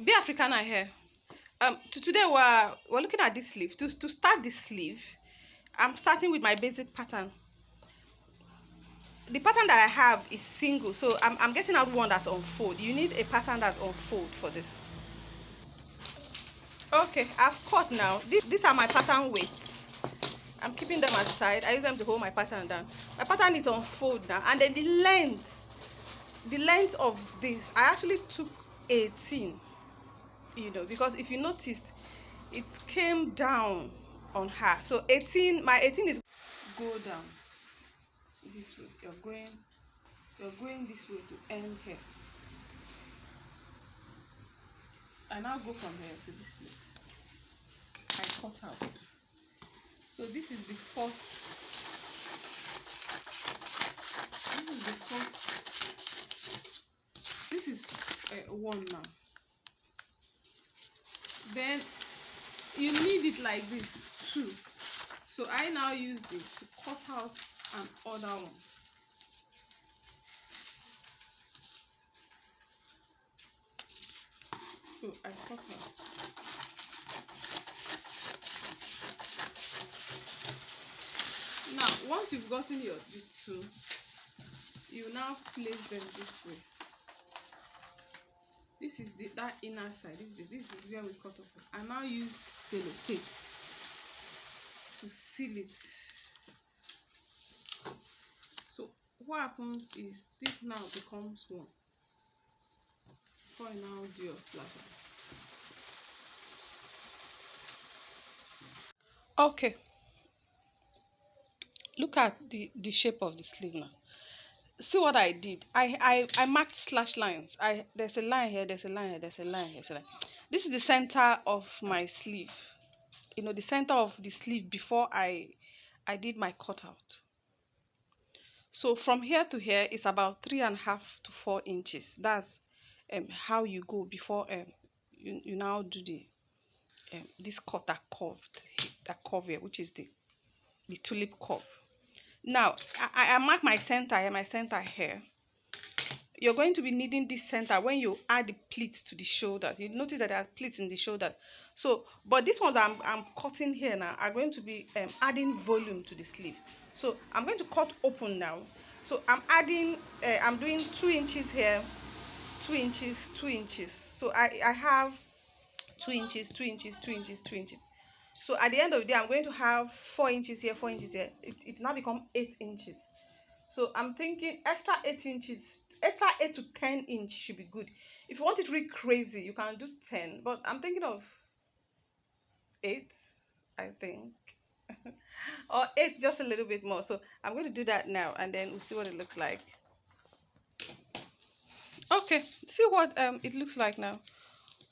Be Africana here. Today we're looking at this sleeve. To start this sleeve, I'm starting with my basic pattern. The pattern that I have is single, so I'm getting out one that's on fold. You need a pattern that's on fold for this. Okay, I've cut now. These are my pattern weights. I'm keeping them aside. I use them to hold my pattern down. My pattern is on fold now, and then the length of this, I actually took 18. Because if you noticed, it came down on her. So 18, my 18 is go down this way. You're going this way to end here. I now go from here to this place. I cut out. So this is the first. This is one now. Then you need it like this too. So I now use this to cut out another one. So I cut out. Now, once you've gotten the two, you now place them this way. This is that inner side. This is where we cut off. I now use sellotape to seal it. So what happens is this now becomes one. Before I now do your slasher. Okay. Look at the shape of the sleeve now. See what I did. I marked slash lines. There's a line here, there's a line here, there's a line here. This is the center of my sleeve. The center of the sleeve before I did my cutout. So from here to here is about 3.5 to 4 inches. That's how you go before you now do the this cut that curve here, which is the tulip curve. Now I mark my center here, You're going to be needing this center when you add the pleats to the shoulder. You notice that there are pleats in the shoulder. So, but this one that I'm cutting here now are going to be adding volume to the sleeve. So I'm going to cut open now. So I'm doing 2 inches here, 2 inches, 2 inches. So I have 2 inches, 2 inches, 2 inches, 2 inches. So at the end of the day, I'm going to have 4 inches here, 4 inches here. It now become 8 inches. So I'm thinking extra 8 inches, extra 8 to 10 inch should be good. If you want it really crazy, you can do 10, but I'm thinking of 8, I think. Or 8, just a little bit more. So I'm going to do that now, and then we'll see what it looks like. Okay, see what it looks like now.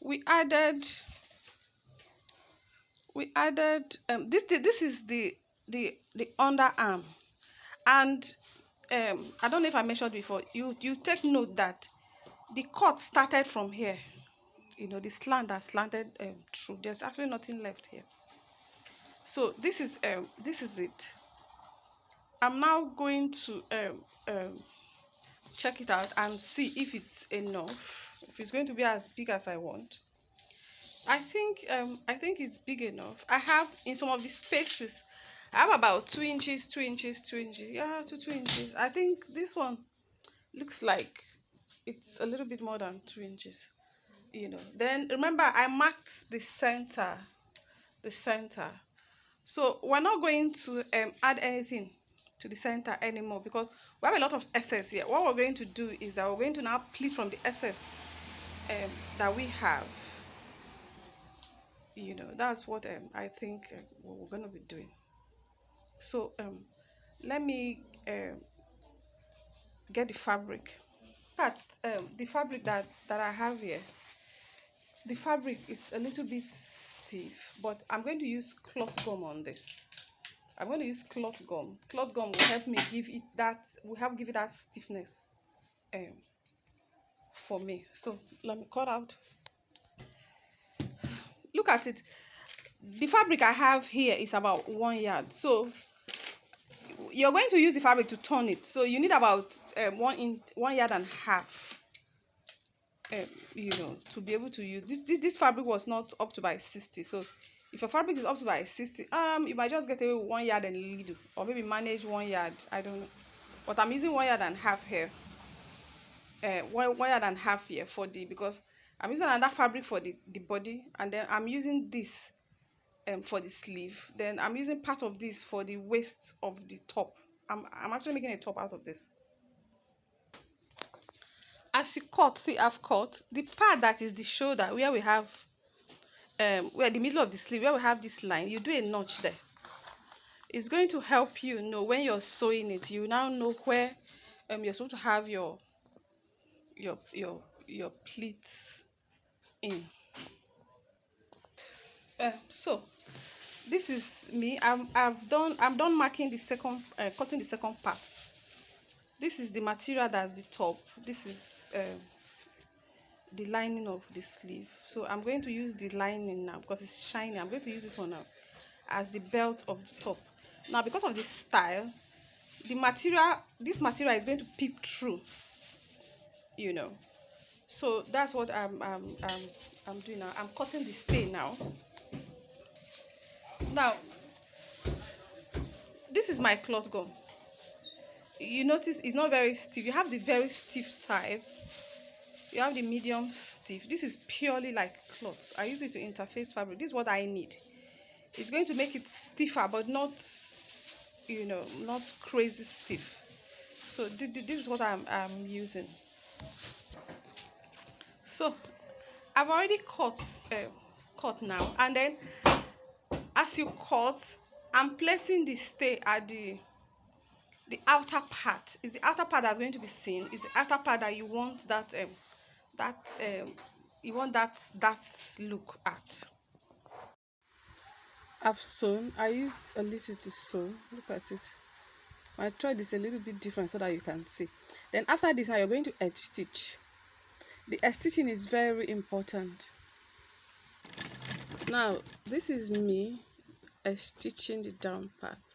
We added this is the underarm, and I don't know if I measured before. You take note that the cut started from here. The slant that slanted through. There's actually nothing left here. So this is it. I'm now going to check it out and see if it's enough. If it's going to be as big as I want. I think it's big enough. I have in some of the spaces, I have about 2 inches, 2 inches, 2 inches. Yeah, 2 inches. I think this one looks like it's a little bit more than 2 inches. Then remember I marked the center. So we're not going to add anything to the center anymore because we have a lot of excess here. What we're going to do is that we're going to now pleat from the excess that we have. That's what I think we're going to be doing. So let me get the fabric. Look at the fabric that I have here. The fabric is a little bit stiff, but I'm going to use cloth gum on this. I'm going to use cloth gum. Cloth gum will help me give it that stiffness for me. So let me cut out. Look at it. The fabric I have here is about 1 yard. So you're going to use the fabric to turn it. So you need about 1 yard and a half. to be able to use this fabric was not up to by 60. So if your fabric is up to by 60, you might just get away with 1 yard and a little, or maybe manage 1 yard. I don't know, but I'm using 1 yard and half here. 1 yard and half here for because I'm using another fabric for the body, and then I'm using this for the sleeve. Then I'm using part of this for the waist of the top. I'm actually making a top out of this. As you cut, see, I've cut the part that is the shoulder, where we have where the middle of the sleeve, where we have this line. You do a notch there. It's going to help you know when you're sewing it. You now know where you're supposed to have your pleats in. So this is me. I'm done marking the second, cutting the second part. This is the material that's the top. This is the lining of the sleeve. So I'm going to use the lining now because it's shiny. I'm going to use this one now as the belt of the top. Now, because of this style, this material is going to peep through, so that's what I'm doing now. I'm cutting the stay now. This is my cloth gum. You notice it's not very stiff. You have the very stiff type, you have the medium stiff. This is purely like cloth. I use it to interface fabric. This is what I need. It's going to make it stiffer, but not not crazy stiff. So this is what I'm using. So I've already cut now, and then as you cut, I'm placing the stay at the outer part. Is the outer part that's going to be seen. Is the outer part that you want that you want that look at. I've sewn. I use a little to sew. Look at it. I tried this a little bit different so that you can see. Then after this, now you're going to edge stitch. The edge stitching is very important. Now this is me edge stitching the down part.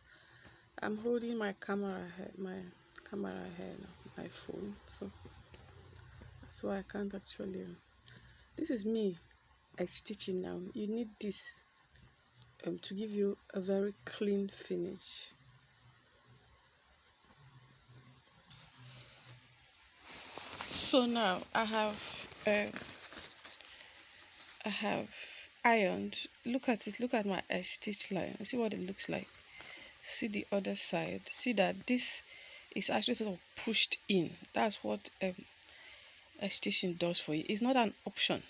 I'm holding my camera here now, my phone, so that's why I can't actually. This is me edge stitching now. You need this to give you a very clean finish. So now I have ironed. Look at it. Look at my edge stitch line. See what it looks like. See the other side. See that this is actually sort of pushed in. That's what edge stitching does for you. It's not an option.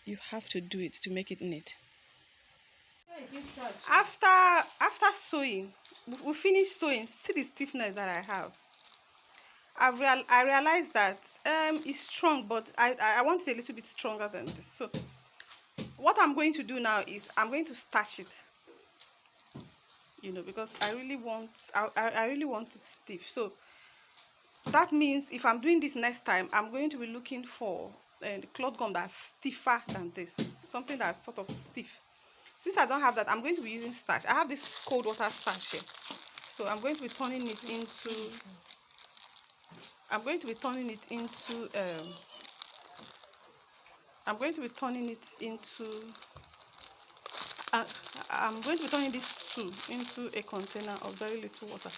You have to do it to make it neat. After sewing, we finish sewing. See the stiffness that I have. I realized that it's strong, but I want it a little bit stronger than this. So what I'm going to do now is I'm going to starch it, because I really want it stiff. So that means if I'm doing this next time, I'm going to be looking for the cloth gum that's stiffer than this, something that's sort of stiff. Since I don't have that, I'm going to be using starch. I have this cold water starch here, so I'm going to be turning it into I'm going to be turning it into I'm going to be turning this into a container of very little water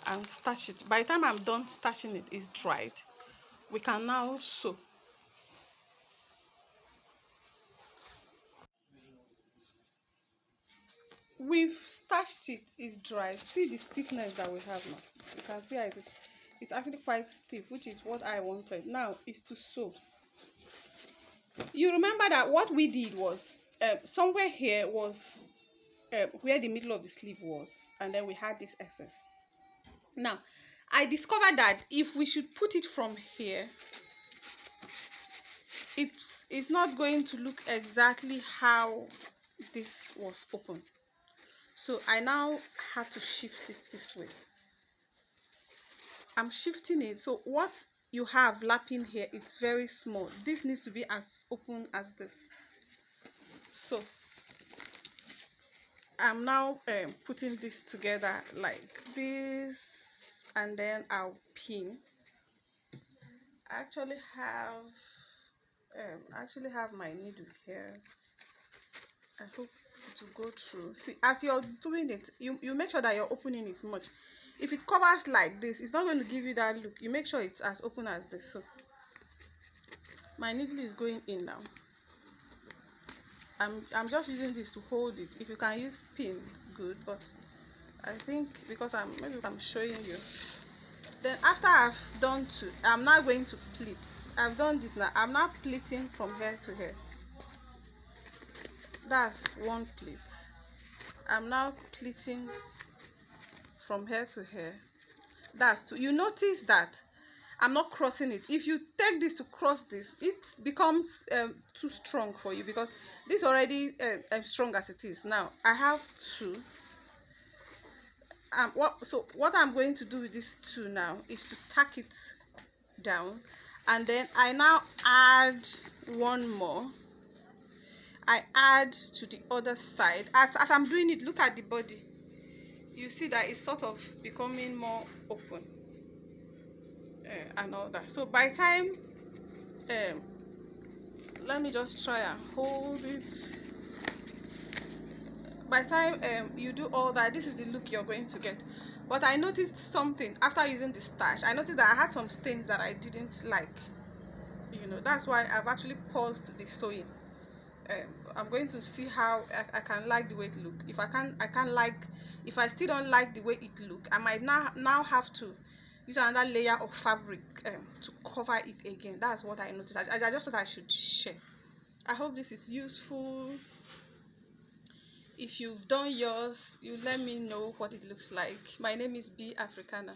and starch it. By the time I'm done starching it, it's dried. We can now sew. We've starched it, it's dry. See the stiffness that we have now. You can see how it is. It's actually quite stiff, which is what I wanted. Now is to sew. You remember that what we did was somewhere here was where the middle of the sleeve was, and then we had this excess. Now I discovered that if we should put it from here, it's not going to look exactly how this was open. So I now had to shift it this way. I'm shifting it, so what you have lapping here, it's very small. This needs to be as open as this. So I'm now putting this together like this, and then I'll pin. I actually have I actually have my needle here. I hope it will go through. See, as you're doing it, you make sure that you're opening it much. If it covers like this, it's not going to give you that look. You make sure it's as open as this. So my needle is going in now. I'm just using this to hold it. If you can use pins, good, but I think because I'm showing you. Then after I've done two, I'm now going to pleat. I've done this now. I'm now pleating from here to here. That's one pleat. I'm now pleating from here to here. That's two. You notice that I'm not crossing it. If you take this to cross this, it becomes too strong for you, because this already strong as it is. Now I have two. What I'm going to do with this two now is to tack it down, and then I now add one more. I add to the other side. As I'm doing it, look at the body. You see that it's sort of becoming more open and all that. So by the time let me just try and hold it. By the time you do all that, this is the look you're going to get. But I noticed something after using the starch. I noticed that I had some stains that I didn't like. That's why I've actually paused the sewing. I'm going to see how I can like the way it look. If if I still don't like the way it look, I might now have to use another layer of fabric to cover it again. That's what I noticed. I just thought I should share. I hope this is useful. If you've done yours, you let me know what it looks like. My name is B Africana.